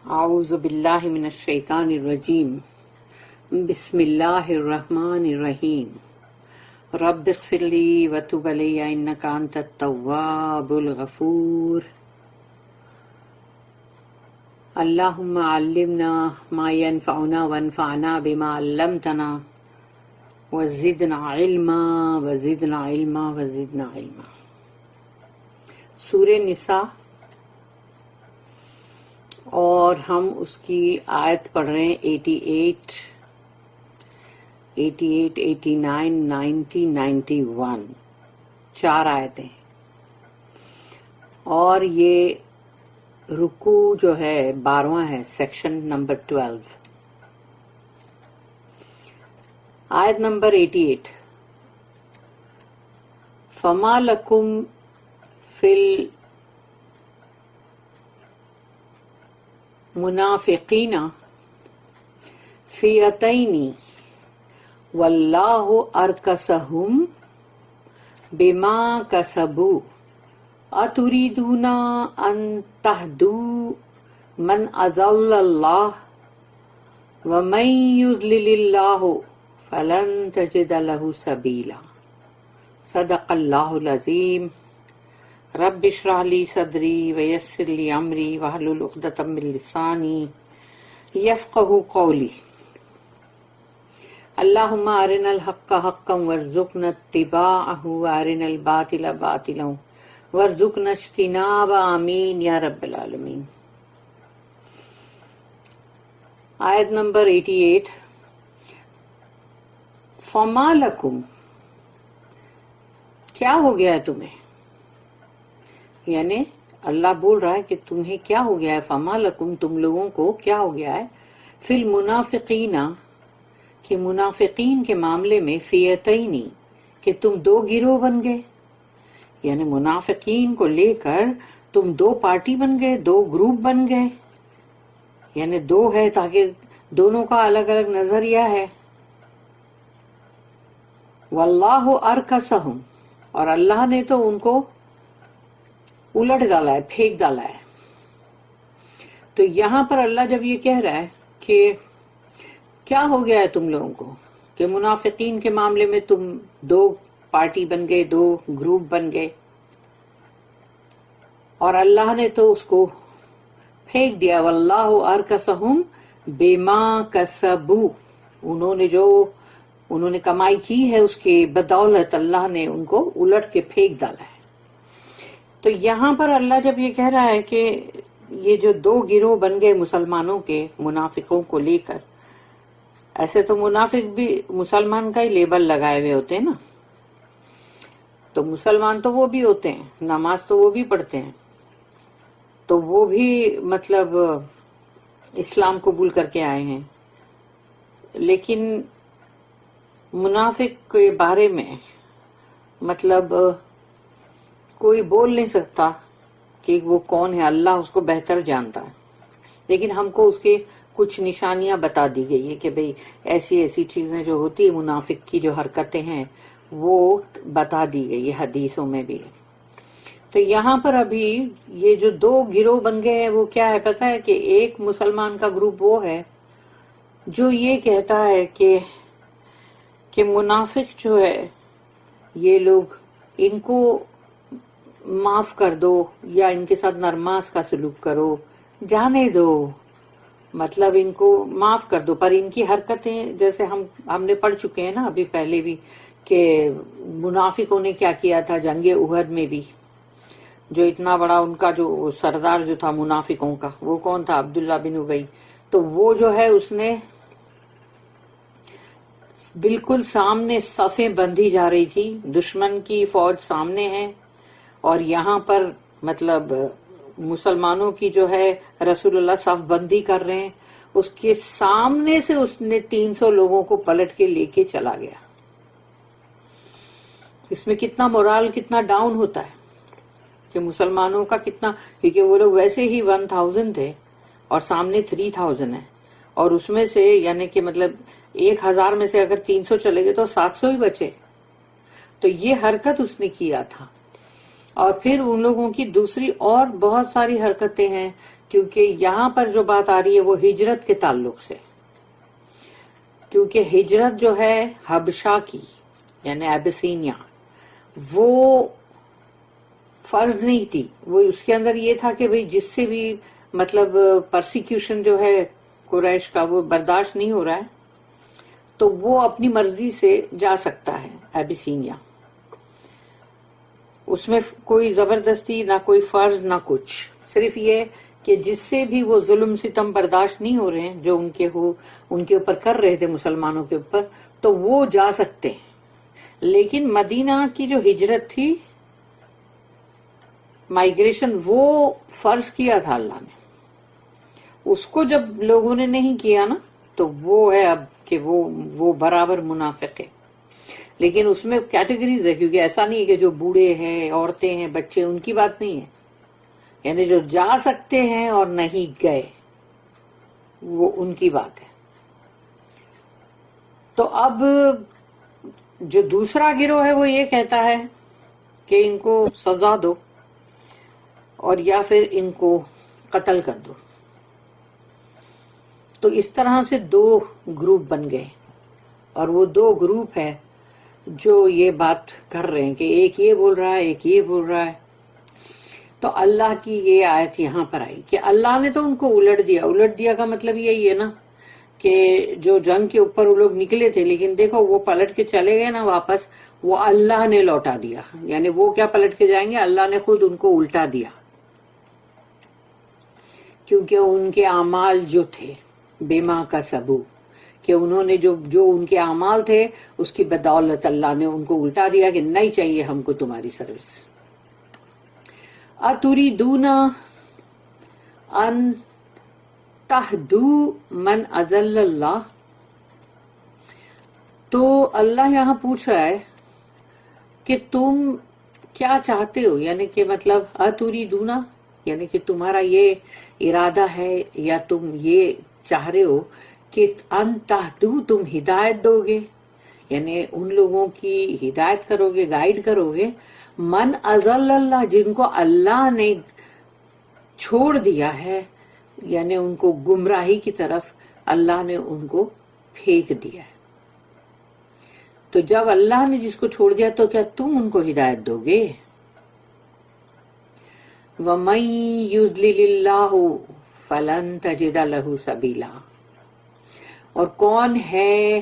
اعوذ باللہ من الشیطان الرجیم بسم اللہ الرحمن الرحیم رب اغفر لی وتب علی انک انت التواب الغفور اللہم علمنا ما ینفعنا وانفعنا بما علمتنا وزدنا علما وزدنا علما وزدنا علما۔ سورہ نساء، اور ہم اس کی آیت پڑھ رہے ہیں 88، 89، 90، 91، 4 آیتیں، اور یہ رکوع جو ہے 12واں ہے، سیکشن نمبر 12۔ آیت نمبر 88، فما لکم فی المنافقین فئتین واللہ ارکسہم بما کسبوا اتریدون ان تہدوا من اضل اللہ ومن یضلل اللہ فلن تجد له سبیلا۔ صدق اللہ العظیم۔ رب اشرح لی صدری ویسر لی امری واحلل عقدۃ من لسانی یفقہوا قولی۔ اللہم ارنا الحق حقا وارزقنا اتباعہ وارنا الباطل باطلا وارزقنا اجتنابہ، آمین یا رب العالمین۔ آیت نمبر 88، فما لکم، کیا ہو گیا ہے تمہیں، یعنی اللہ بول رہا ہے کہ تمہیں کیا ہو گیا ہے، فما لکم، تم لوگوں کو کیا ہو گیا ہے، فی المنافقین، کہ منافقین کے معاملے میں، فئتین، کہ تم 2 گروہ بن گئے، یعنی منافقین کو لے کر تم 2 پارٹی بن گئے، 2 گروپ بن گئے، یعنی 2 ہے تاکہ دونوں کا الگ الگ نظریہ ہے۔ واللہ ارکسہم، اور اللہ نے تو ان کو الٹ ڈالا ہے، پھینک ڈالا ہے۔ تو یہاں پر اللہ جب یہ کہہ رہا ہے کہ کیا ہو گیا ہے تم لوگوں کو، کہ منافقین کے معاملے میں تم 2 پارٹی بن گئے، 2 گروپ بن گئے، اور اللہ نے تو اس کو پھینک دیا۔ واللہ ارکسہم بما کسبوا، انہوں نے کمائی کی ہے، اس کے بدولت اللہ نے ان کو الٹ کے پھینک ڈالا ہے۔ تو یہاں پر اللہ جب یہ کہہ رہا ہے کہ یہ جو 2 گروہ بن گئے مسلمانوں کے، منافقوں کو لے کر، ایسے تو منافق بھی مسلمان کا ہی لیبل لگائے ہوئے ہوتے ہیں نا، تو مسلمان تو وہ بھی ہوتے ہیں، نماز تو وہ بھی پڑھتے ہیں، تو وہ بھی مطلب اسلام قبول کر کے آئے ہیں، لیکن منافق کے بارے میں مطلب کوئی بول نہیں سکتا کہ وہ کون ہے، اللہ اس کو بہتر جانتا ہے، لیکن ہم کو اس کے کچھ نشانیاں بتا دی گئی ہے کہ بھئی ایسی ایسی چیزیں جو ہوتی ہے، منافق کی جو حرکتیں ہیں وہ بتا دی گئی ہے حدیثوں میں بھی۔ تو یہاں پر ابھی یہ جو 2 گروہ بن گئے ہیں وہ کیا ہے پتہ ہے، کہ ایک مسلمان کا گروپ وہ ہے جو یہ کہتا ہے کہ منافق جو ہے، یہ لوگ ان کو معاف کر دو یا ان کے ساتھ نرماز کا سلوک کرو، جانے دو، مطلب ان کو معاف کر دو، پر ان کی حرکتیں جیسے ہم نے پڑھ چکے ہیں نا ابھی پہلے بھی، کہ منافقوں نے کیا کیا تھا جنگ احد میں بھی، جو اتنا بڑا ان کا جو سردار جو تھا منافقوں کا، وہ کون تھا، عبداللہ بن ابی، تو وہ جو ہے اس نے بالکل سامنے صفیں بندھی جا رہی تھی، دشمن کی فوج سامنے ہے، اور یہاں پر مطلب مسلمانوں کی جو ہے رسول اللہ صف بندی کر رہے ہیں، اس کے سامنے سے اس نے 300 لوگوں کو پلٹ کے لے کے چلا گیا۔ اس میں کتنا مورال کتنا ڈاؤن ہوتا ہے کہ مسلمانوں کا کتنا، کیونکہ وہ لوگ ویسے ہی 1000 تھے اور سامنے 3000 ہے، اور اس میں سے یعنی کہ مطلب 1000 میں سے اگر 300 چلے گئے تو 700 ہی بچے، تو یہ حرکت اس نے کیا تھا۔ اور پھر ان لوگوں کی دوسری اور بہت ساری حرکتیں ہیں کیونکہ یہاں پر جو بات آ رہی ہے وہ ہجرت کے تعلق سے، کیونکہ ہجرت جو ہے حبشہ کی یعنی ایبسینیا، وہ فرض نہیں تھی، وہ اس کے اندر یہ تھا کہ بھئی جس سے بھی مطلب پرسیکیوشن جو ہے قریش کا وہ برداشت نہیں ہو رہا ہے تو وہ اپنی مرضی سے جا سکتا ہے ایبسینیا، اس میں کوئی زبردستی نہ کوئی فرض نہ کچھ، صرف یہ کہ جس سے بھی وہ ظلم ستم برداشت نہیں ہو رہے ہیں جو ان کے اوپر کر رہے تھے مسلمانوں کے اوپر، تو وہ جا سکتے ہیں۔ لیکن مدینہ کی جو ہجرت تھی، مائگریشن، وہ فرض کیا تھا اللہ نے، اس کو جب لوگوں نے نہیں کیا نا تو وہ ہے اب کہ وہ برابر منافق ہے۔ لیکن اس میں کیٹیگریز ہے، کیونکہ ایسا نہیں ہے کہ جو بوڑھے ہیں، عورتیں ہیں، بچے، ان کی بات نہیں ہے، یعنی جو جا سکتے ہیں اور نہیں گئے وہ ان کی بات ہے۔ تو اب جو دوسرا گروہ ہے وہ یہ کہتا ہے کہ ان کو سزا دو اور یا پھر ان کو قتل کر دو۔ تو اس طرح سے دو گروپ بن گئے، اور وہ دو گروپ ہے جو یہ بات کر رہے ہیں کہ ایک یہ بول رہا ہے، ایک یہ بول رہا ہے۔ تو اللہ کی یہ آیت یہاں پر آئی کہ اللہ نے تو ان کو الٹ دیا۔ الٹ دیا کا مطلب یہی ہے نا کہ جو جنگ کے اوپر وہ لوگ نکلے تھے، لیکن دیکھو وہ پلٹ کے چلے گئے نا واپس، وہ اللہ نے لوٹا دیا۔ یعنی وہ کیا پلٹ کے جائیں گے، اللہ نے خود ان کو الٹا دیا، کیونکہ ان کے اعمال جو تھے بما کا سبو، کہ انہوں نے جو ان کے اعمال تھے اس کی بدولت اللہ نے ان کو الٹا دیا کہ نہیں چاہیے ہم کو تمہاری سروس۔ اتریدون ان تہدو من اضل اللہ، تو اللہ یہاں پوچھ رہا ہے کہ تم کیا چاہتے ہو، یعنی کہ مطلب اتریدون یعنی کہ تمہارا یہ ارادہ ہے یا تم یہ چاہ رہے ہو کہ ان تہدو، تم ہدایت دو گے، یعنی ان لوگوں کی ہدایت کرو گے، گائیڈ کرو گے، من اضل اللہ، جن کو اللہ نے چھوڑ دیا ہے، یعنی ان کو گمراہی کی طرف اللہ نے ان کو پھینک دیا ہے۔ تو جب اللہ نے جس کو چھوڑ دیا تو کیا تم ان کو ہدایت دو گے؟ وَمَن يُضْلِلِ اللَّهُ فَلَن تَجِدَ لَهُ سَبِيلًا، اور کون ہے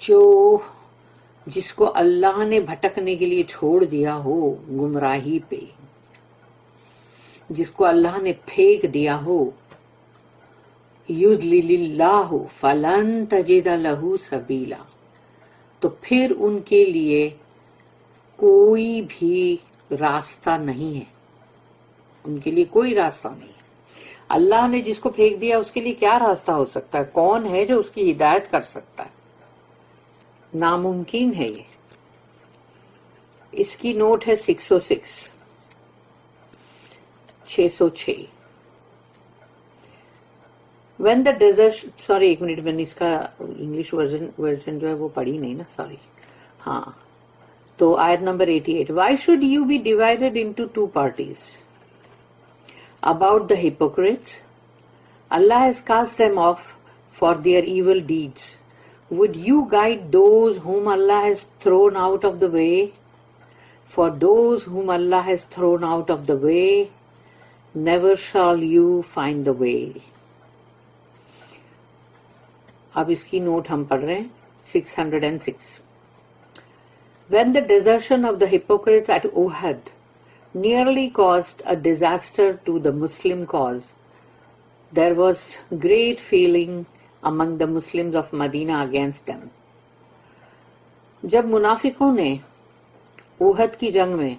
جو جس کو اللہ نے بھٹکنے کے لیے چھوڑ دیا ہو، گمراہی پہ، جس کو اللہ نے پھینک دیا ہو، یُضْلِلِ اللَّهُ فَلَن تَجِدَ لَهُ سَبِیلًا، تو پھر ان کے لیے کوئی بھی راستہ نہیں ہے، ان کے لیے کوئی راستہ نہیں ہے۔ اللہ نے جس کو پھینک دیا اس کے لیے کیا راستہ ہو سکتا ہے؟ کون ہے جو اس کی ہدایت کر سکتا ہے؟ ناممکن ہے یہ۔ اس کی نوٹ ہے 606 606۔ When the desert، سوری ایک منٹ، میں نے اس کا انگلش ورژن جو ہے وہ پڑھی نہیں نا، سوری۔ ہاں، تو آیت number 88، Why should you be divided into two parties about the hypocrites? Allah has cast them off for their evil deeds. Would you guide those whom Allah has thrown out of the way? For those whom Allah has thrown out of the way, never shall you find the way. اب اس کی note ہم پڑھ رہے ہیں 606۔ When the desertion of the hypocrites at Uhud nearly caused a disaster to the Muslim cause, there was great feeling among the Muslims of Medina against them. جب منافقوں نے احد کی جنگ میں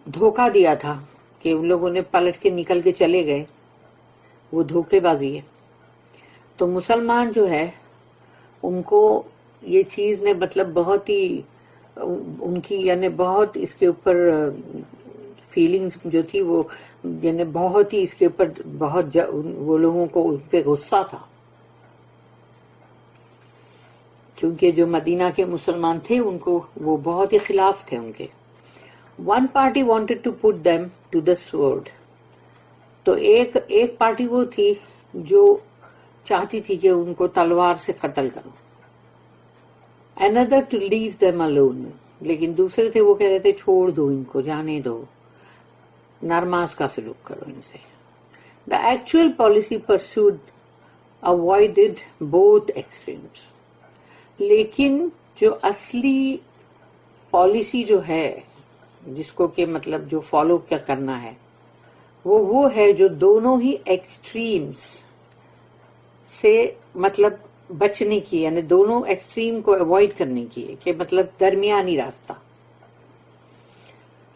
دھوکہ دیا تھا کہ ان لوگوں نے پلٹ کے نکل کے چلے گئے، وہ دھوکے بازی ہے، تو مسلمان جو ہے ان کو یہ چیز نے مطلب بہت ہی ان کی یعنی بہت اس کے اوپر فیلنگز جو تھی وہ یعنی بہت ہی اس کے اوپر بہت وہ لوگوں کو اس پہ غصہ تھا، کیونکہ جو مدینہ کے مسلمان تھے ان کو وہ بہت ہی خلاف تھے ان کے۔ One party wanted to put them to the sword تو ایک پارٹی وہ تھی جو چاہتی تھی کہ ان کو تلوار سے قتل کرو، another to leave them alone، لیکن دوسرے تھے وہ کہہ رہے تھے چھوڑ دو ان کو، جانے دو، نرماز کا سلوک کرو ان سے۔ The actual policy pursued avoided both extremes، لیکن جو اصلی پالیسی جو ہے جس کو کہ مطلب جو فالو کرنا ہے وہ ہے جو دونوں ہی ایکسٹریمز سے مطلب بچنے کی، یعنی دونوں ایکسٹریم کو اوائڈ کرنے کی ہے، کہ مطلب درمیانی راستہ۔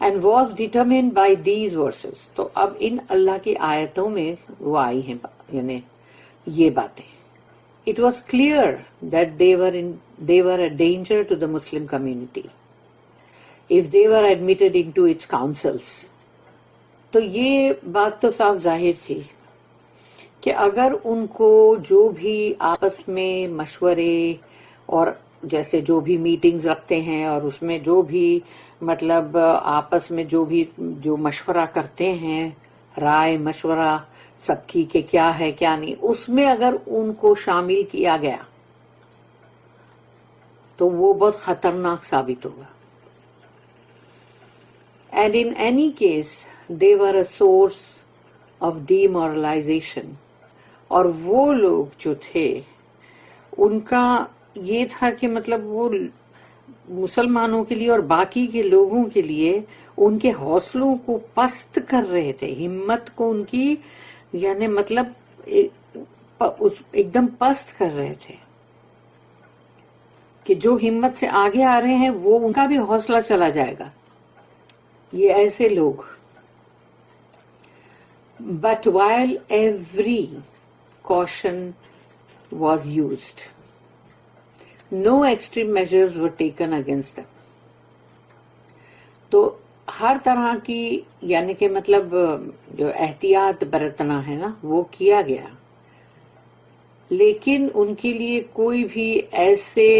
And was determined by these verses, تو اب ان اللہ کی آیتوں میں وہ آئی ہیں یعنی یہ باتیں۔ It was clear that they were a danger to the Muslim community if they were admitted into its councils۔ تو یہ بات تو صاف ظاہر تھی کہ اگر ان کو جو بھی آپس میں مشورے اور جیسے جو بھی میٹنگز رکھتے ہیں اور اس میں جو بھی مطلب آپس میں جو مشورہ کرتے ہیں، رائے مشورہ سب کی کہ کیا ہے کیا نہیں، اس میں اگر ان کو شامل کیا گیا تو وہ بہت خطرناک ثابت ہوگا۔ And in any case they were a source of demoralization، اور وہ لوگ جو تھے ان کا یہ تھا کہ مطلب وہ مسلمانوں کے لیے اور باقی کے لوگوں کے لیے ان کے حوصلوں کو پست کر رہے تھے، ہمت کو ان کی یعنی مطلب ایک دم پست کر رہے تھے کہ جو ہمت سے آگے آ رہے ہیں وہ ان کا بھی حوصلہ چلا جائے گا، یہ ایسے لوگ۔ But while every caution was used, no extreme measures were taken against them۔ تو ہر طرح کی یعنی کہ مطلب جو احتیاط برتنا ہے نا وہ کیا گیا، لیکن ان کے لیے کوئی بھی ایسے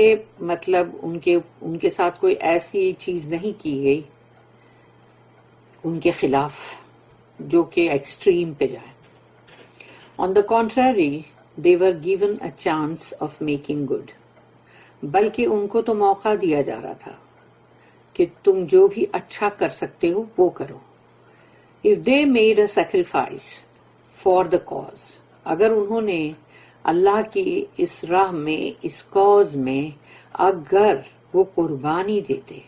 مطلب ان کے ساتھ کوئی ایسی چیز نہیں کی گئی ان کے خلاف جو کہ ایکسٹریم پہ جائے۔ آن دا کنٹرری they were given a chance of making good، بلکہ ان کو تو موقع دیا جا رہا تھا کہ تم جو بھی اچھا کر سکتے ہو وہ کرو۔ if they made a sacrifice for the cause، اگر انہوں نے اللہ کی اس راہ میں اس کاز میں اگر وہ قربانی دیتے،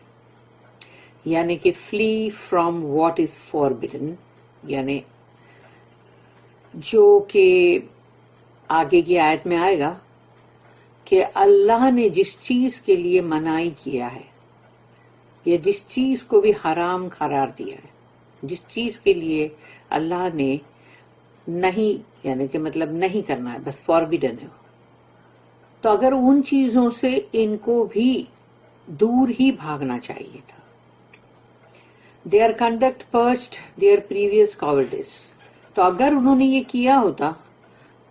یعنی کہ flee from what is forbidden، یعنی جو کہ آگے کی آیت میں آئے گا کہ اللہ نے جس چیز کے لیے منائی کیا ہے یا جس چیز کو بھی حرام قرار دیا ہے، جس چیز کے لیے اللہ نے نہیں یعنی کہ مطلب نہیں کرنا ہے، بس فاربیڈن ہے، تو اگر ان چیزوں سے ان کو بھی دور ہی بھاگنا چاہیے تھا۔ Their conduct purged their previous cowardice، تو اگر انہوں نے یہ کیا ہوتا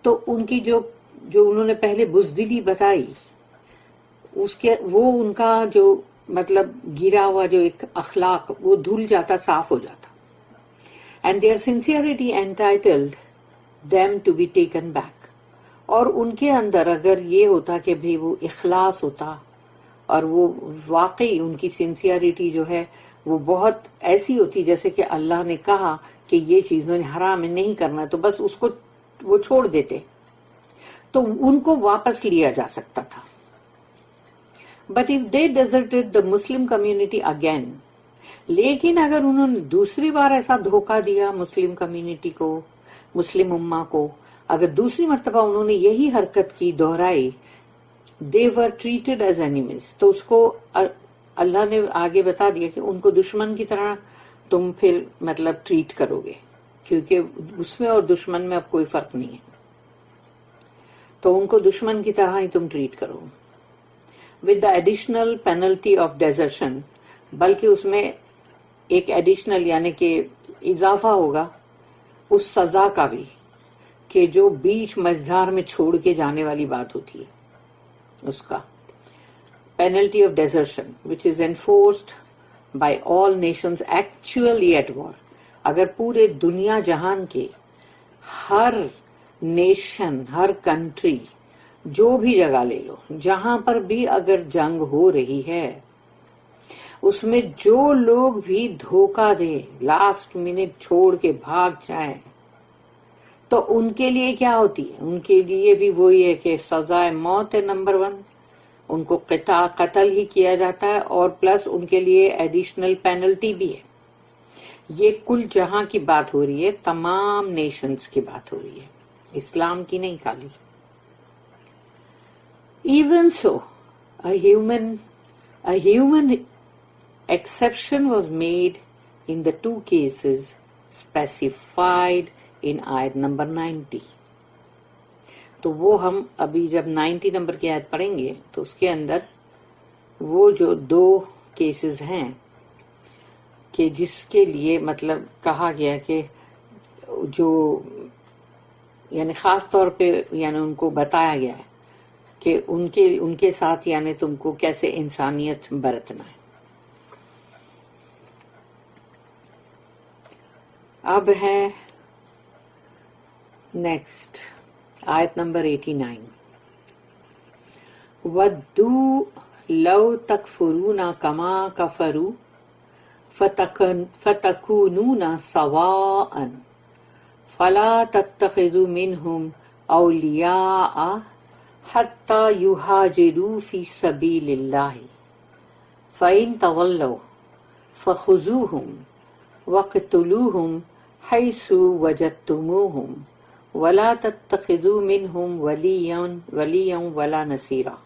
تو ان کی جو انہوں نے پہلے بزدلی بتائی وہ ان کا جو مطلب گرا ہوا جو ایک اخلاق وہ دھل جاتا، صاف ہو جاتا۔ And their sincerity entitled them to be taken back، اور ان کے اندر اگر یہ ہوتا کہ بھی وہ اخلاص ہوتا اور وہ واقعی ان کی سنسیئرٹی جو ہے وہ بہت ایسی ہوتی جیسے کہ اللہ نے کہا کہ یہ چیز حرام ہے نہیں کرنا، تو بس اس کو وہ چھوڑ دیتے تو ان کو واپس لیا جا سکتا تھا۔ But if the deserted the Muslim community again, لیکن اگر انہوں نے دوسری بار ایسا دھوکہ دیا مسلم کمیونٹی کو، مسلم امہ کو، اگر دوسری مرتبہ انہوں نے یہی حرکت کی، دہرائی، they were treated as enemies، تو اس کو اللہ نے آگے بتا دیا کہ ان کو دشمن کی طرح تم پھر مطلب ٹریٹ کرو گے، کیونکہ اس میں اور دشمن میں اب کوئی فرق نہیں ہے، تو ان کو دشمن کی طرح ہی تم ٹریٹ کرو۔ with the additional penalty of desertion، بلکہ اس میں ایک ایڈیشنل یعنی کہ اضافہ ہوگا اس سزا کا بھی کہ جو بیچ مجدار میں چھوڑ کے جانے والی بات ہوتی ہے اس کا penalty of desertion which is enforced by all nations actually at war، اگر پورے دنیا جہان کے ہر نیشن، ہر کنٹری، جو بھی جگہ لے لو، جہاں پر بھی اگر جنگ ہو رہی ہے، اس میں جو لوگ بھی دھوکہ دے، لاسٹ منٹ چھوڑ کے بھاگ جائیں، تو ان کے لیے کیا ہوتی ہے؟ ان کے لیے بھی وہی ہے کہ سزائے موت ہے نمبر 1، ان کو قتل ہی کیا جاتا ہے، اور پلس ان کے لیے ایڈیشنل پینلٹی بھی ہے۔ یہ کل جہاں کی بات ہو رہی ہے، تمام نیشنز کی بات ہو رہی ہے، اسلام کی نہیں خالی۔ Even so a human exception was made in the 2 cases specified in آیت نمبر 90۔ تو وہ ہم ابھی جب 90 نمبر کی آیت پڑھیں گے تو اس کے اندر وہ جو 2 کیسز ہیں کہ جس کے لیے مطلب کہا گیا کہ جو یعنی خاص طور پہ یعنی ان کو بتایا گیا ہے کہ ان کے ساتھ یعنی تم کو کیسے انسانیت برتنا ہے۔ اب ہے نیکسٹ آیت نمبر 89۔ وَدُّوا لَوْ تَكْفُرُونَ كَمَا كَفَرُوا فَتَكُونُونَ سَوَاءً فَلَا تَتَّخِذُوا مِنْهُمْ أَوْلِيَاءَ حَتَّى يُهَاجِرُوا فِي سَبِيلِ اللَّهِ فَإِن تَوَلَّوْا فَخُذُوهُمْ وَاقْتُلُوهُمْ حَيْثُ وَجَدتُّمُوهُمْ وَلَا تَتَّخِذُوا مِنْهُمْ وَلِيًّا وَلَا نَصِيرًا۔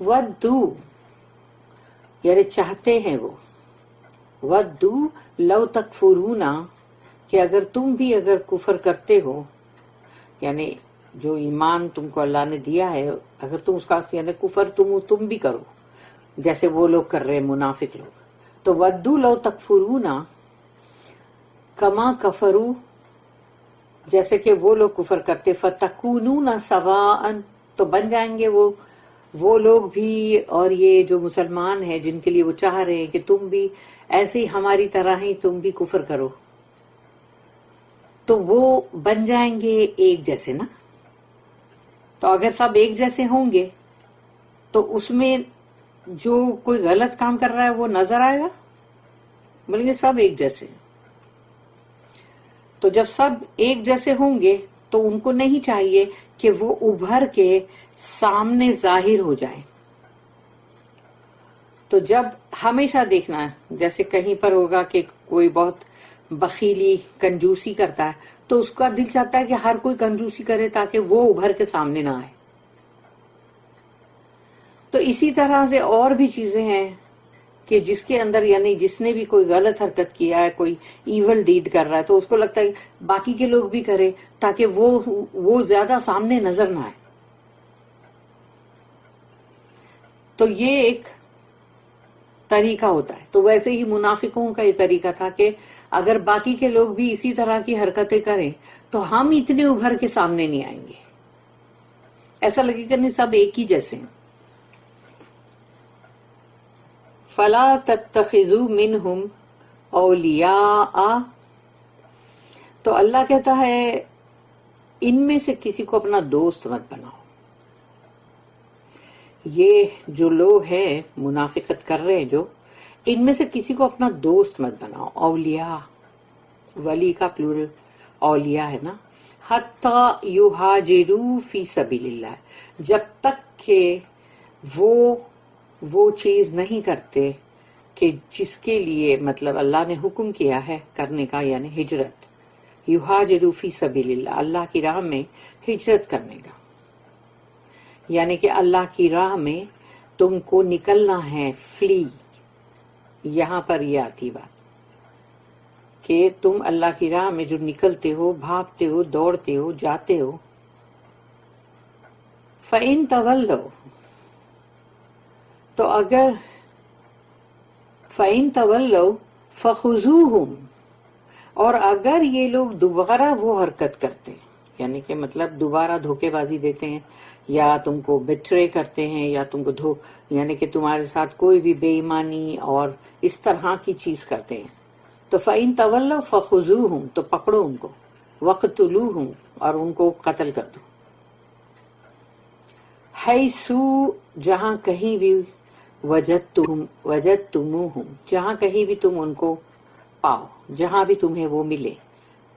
وَدُّوا یعنی چاہتے ہیں وہ، وَدُّوا لَوْ تَكْفُرُونَ کہ اگر تم بھی اگر کفر کرتے ہو، یعنی جو ایمان تم کو اللہ نے دیا ہے اگر تم اس کا یعنی کفر تم بھی کرو جیسے وہ لوگ کر رہے منافق لوگ، تو وَدُّوا لَوْ تَكْفُرُونَ کما کفروا جیسے کہ وہ لوگ کفر کرتے، فَتَكُونُونَ سَوَاءً تو بن جائیں گے وہ لوگ بھی، اور یہ جو مسلمان ہیں جن کے لیے وہ چاہ رہے ہیں کہ تم بھی ایسے ہی ہماری طرح ہی تم بھی کفر کرو، تو وہ بن جائیں گے ایک جیسے نا۔ تو اگر سب ایک جیسے ہوں گے تو اس میں جو کوئی غلط کام کر رہا ہے وہ نظر آئے گا، بلکہ سب ایک جیسے۔ تو جب سب ایک جیسے ہوں گے تو ان کو نہیں چاہیے کہ وہ ابھر کے سامنے ظاہر ہو جائیں۔ تو جب ہمیشہ دیکھنا ہے جیسے کہیں پر ہوگا کہ کوئی بہت بخیلی کنجوسی کرتا ہے تو اس کا دل چاہتا ہے کہ ہر کوئی کنجوسی کرے تاکہ وہ ابھر کے سامنے نہ آئے۔ تو اسی طرح سے اور بھی چیزیں ہیں کہ جس کے اندر یعنی جس نے بھی کوئی غلط حرکت کیا ہے، کوئی ایول ڈیڈ کر رہا ہے، تو اس کو لگتا ہے باقی کے لوگ بھی کرے تاکہ وہ زیادہ سامنے نظر نہ آئے۔ تو یہ ایک طریقہ ہوتا ہے۔ تو ویسے ہی منافقوں کا یہ طریقہ تھا کہ اگر باقی کے لوگ بھی اسی طرح کی حرکتیں کریں تو ہم اتنے ابھر کے سامنے نہیں آئیں گے، ایسا لگے کہ نہیں سب ایک ہی جیسے ہیں۔ فَلَا تَتَّخِذُوا مِنْهُمْ أَوْلِيَاءَ تو اللہ کہتا ہے ان میں سے کسی کو اپنا دوست مت بناؤ۔ یہ جو لوگ ہیں منافقت کر رہے ہیں جو، ان میں سے کسی کو اپنا دوست مت بناؤ۔ اولیاء، ولی کا پلورل اولیاء ہے نا۔ حتی یہاجروا فی سبیل اللہ جب تک کہ وہ چیز نہیں کرتے کہ جس کے لیے مطلب اللہ نے حکم کیا ہے کرنے کا، یعنی ہجرت۔ یہاجروا فی سبیل اللہ، اللہ کی راہ میں ہجرت کرنے کا، یعنی کہ اللہ کی راہ میں تم کو نکلنا ہے، فلی۔ یہاں پر یہ آتی بات کہ تم اللہ کی راہ میں جو نکلتے ہو، بھاگتے ہو، دوڑتے ہو، جاتے ہو۔ فَإِن تَوَلَّوْا تو اگر فَإِن تَوَلَّوْا فَخُذُوهُمْ اور اگر یہ لوگ دوبارہ وہ حرکت کرتے ہیں، یعنی کہ مطلب دوبارہ دھوکے بازی دیتے ہیں یا تم کو بٹرے کرتے ہیں یا تم کو یعنی کہ تمہارے ساتھ کوئی بھی بے ایمانی اور اس طرح کی چیز کرتے ہیں، تو فَإِن تَوَلَّوْا فَخُذُوهُمْ، تو پکڑو ان کو، وَاقْتُلُوهُمْ، اور ان کو قتل کر دو، حیثو، جہاں کہیں بھی، وجدتموہم، جہاں کہیں بھی تم ان کو پاؤ، جہاں بھی تمہیں وہ ملے،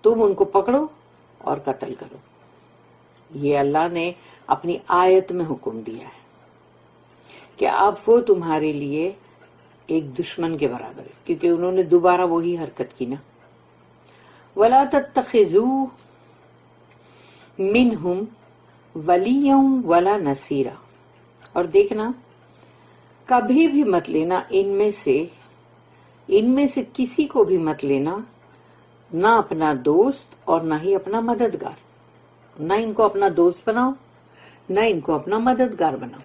تم ان کو پکڑو اور قتل کرو۔ یہ اللہ نے اپنی آیت میں حکم دیا ہے کہ اب وہ تمہارے لیے ایک دشمن کے برابر ہے، کیونکہ انہوں نے دوبارہ وہی حرکت کی نا۔ وَلَا تَتَّخِذُوا مِنْهُمْ وَلِيًّا وَلَا نَصِيرًا، اور دیکھنا کبھی بھی مت لینا ان میں سے کسی کو بھی مت لینا، نہ اپنا دوست اور نہ ہی اپنا مددگار، نہ ان کو اپنا دوست بناؤ، نہ ان کو اپنا مددگار بناؤ۔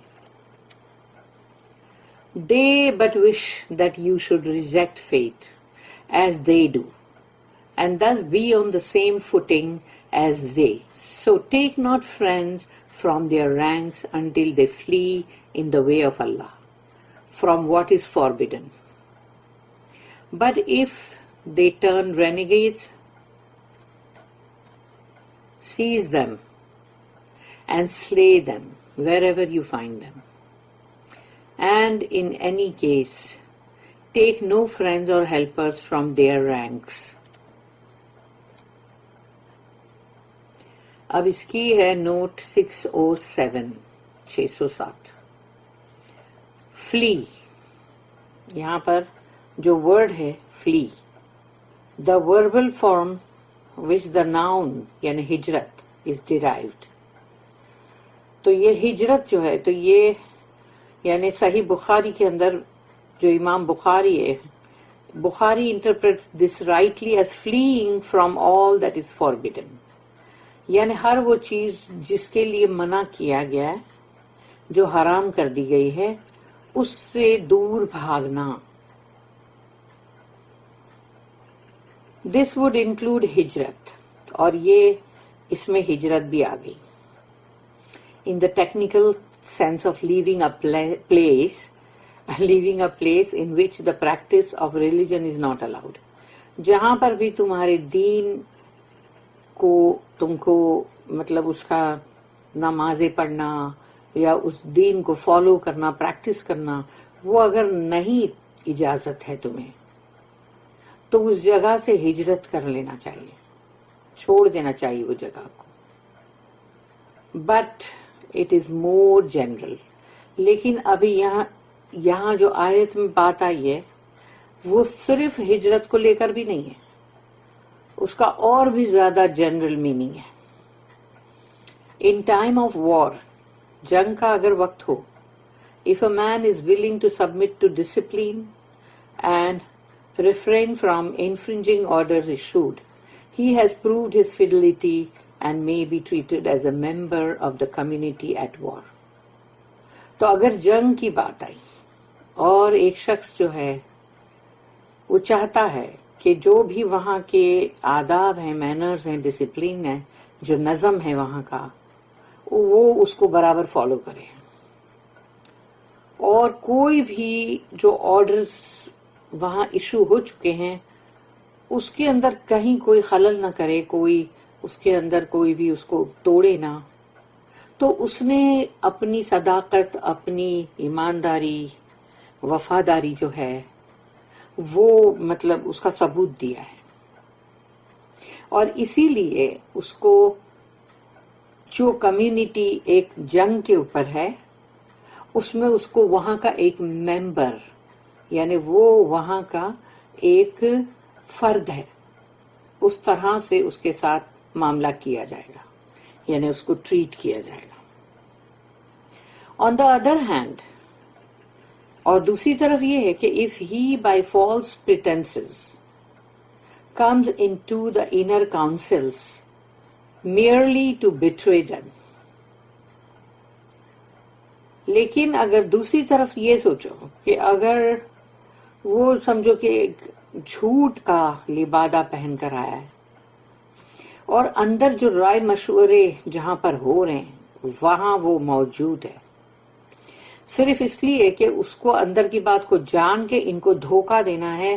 They but wish that you should reject fate as they do, and thus be on the same footing as they. So take not friends from their ranks until they flee in the way of Allah, from what is forbidden. But if they turn renegades, seize them and slay them wherever you find them. And in any case, take no friends or helpers from their ranks. اب اس کی ہے note 607 607 فلی، یہاں پر جو word ہے flee, the verbal form which the noun یعنی ہجرت is derived. تو یہ ہجرت جو ہے، تو یہ یعنی صحیح بخاری کے اندر جو امام بخاری ہے، Bukhari interpret this rightly as fleeing from all that is forbidden, یعنی ہر وہ چیز جس کے لیے منع کیا گیا ہے، جو حرام کر دی گئی ہے، اس سے دور بھاگنا۔ دس وڈ انکلوڈ ہجرت، اور یہ اس میں ہجرت بھی آ گئی۔ In the technical sense of leaving a place in which the practice of religion is not allowed، جہاں پر بھی تمہارے دین کو تم کو مطلب اس کا نمازیں پڑھنا یا اس دین کو فالو کرنا، پریکٹس کرنا، وہ اگر نہیں اجازت ہے تمہیں، تو اس جگہ سے ہجرت کر لینا چاہیے، چھوڑ دینا چاہیے وہ جگہ کو۔ But it is more general, لیکن ابھی یہاں جو آیت میں بات آئی ہے وہ صرف ہجرت کو لے کر بھی نہیں ہے، اس کا اور بھی زیادہ جنرل میننگ ہے۔ ان ٹائم آف وار، جنگ کا اگر وقت ہو، if a man is willing to submit to discipline and refrain from infringing orders issued, he has proved his fidelity and may be treated as a member of the community at war۔ تو اگر جنگ کی بات آئی اور ایک شخص جو ہے وہ چاہتا ہے کہ جو بھی وہاں کے آداب ہیں، مینرز ہیں، ڈسپلین ہے، جو نظم ہے وہاں کا، وہ اس کو برابر فالو کرے، اور کوئی بھی جو آرڈرز وہاں ایشو ہو چکے ہیں اس کے اندر کہیں کوئی خلل نہ کرے، کوئی اس کے اندر کوئی بھی اس کو توڑے نہ، تو اس نے اپنی صداقت، اپنی ایمانداری، وفاداری جو ہے وہ مطلب اس کا ثبوت دیا ہے، اور اسی لیے اس کو جو کمیونٹی ایک جنگ کے اوپر ہے اس میں اس کو وہاں کا ایک ممبر، یعنی وہ وہاں کا ایک فرد ہے، اس طرح سے اس کے ساتھ معاملہ کیا جائے گا، یعنی اس کو ٹریٹ کیا جائے گا۔ آن دا ادر ہینڈ، اور دوسری طرف یہ ہے کہ if he by false pretenses comes into the inner councils merely to betray them، لیکن اگر دوسری طرف یہ سوچو کہ اگر وہ سمجھو کہ ایک جھوٹ کا لبادہ پہن کر آیا ہے، اور اندر جو رائے مشورے جہاں پر ہو رہے ہیں وہاں وہ موجود ہے، صرف اس لیے کہ اس کو اندر کی بات کو جان کے ان کو دھوکہ دینا ہے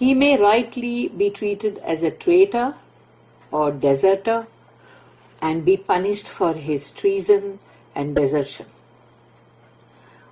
He may rightly be treated as a traitor or deserter and be punished for his treason and desertion.